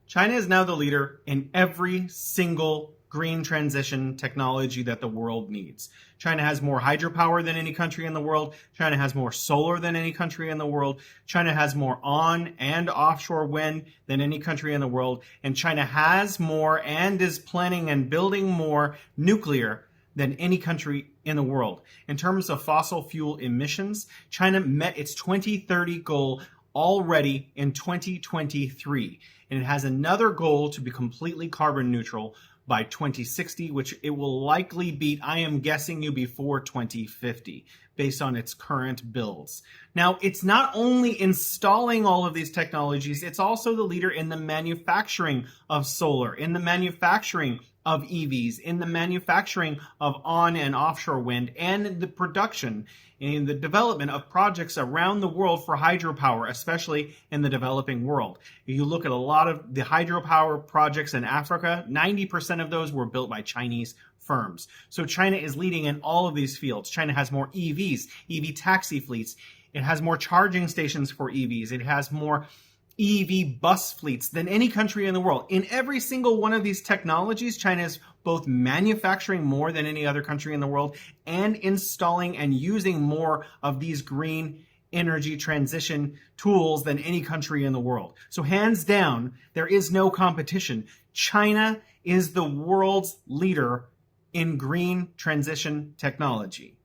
China is now the leader in every single green transition technology that the world needs. China has more hydropower than any country in the world. China has more solar than any country in the world. China has more on and offshore wind than any country in the world. And China has more and is planning and building more nuclear than any country in the world. In terms of fossil fuel emissions, China met its 2030 goal already in 2023. And it has another goal to be completely carbon neutral by 2060, which it will likely beat, I am guessing you, before 2050, based on its current builds. Now, it's not only installing all of these technologies, it's also the leader in the manufacturing of solar, in the manufacturing of EVs, in the manufacturing of on and offshore wind, and the production and the development of projects around the world for hydropower, especially in the developing world. You look at a lot of the hydropower projects in Africa, 90% of those were built by Chinese firms. So China is leading in all of these fields. China has more EVs, EV taxi fleets. It has more charging stations for EVs. It has more EV bus fleets than any country in the world. In every single one of these technologies, China is both manufacturing more than any other country in the world and installing and using more of these green energy transition tools than any country in the world. So hands down, there is no competition. China is the world's leader in green transition technology.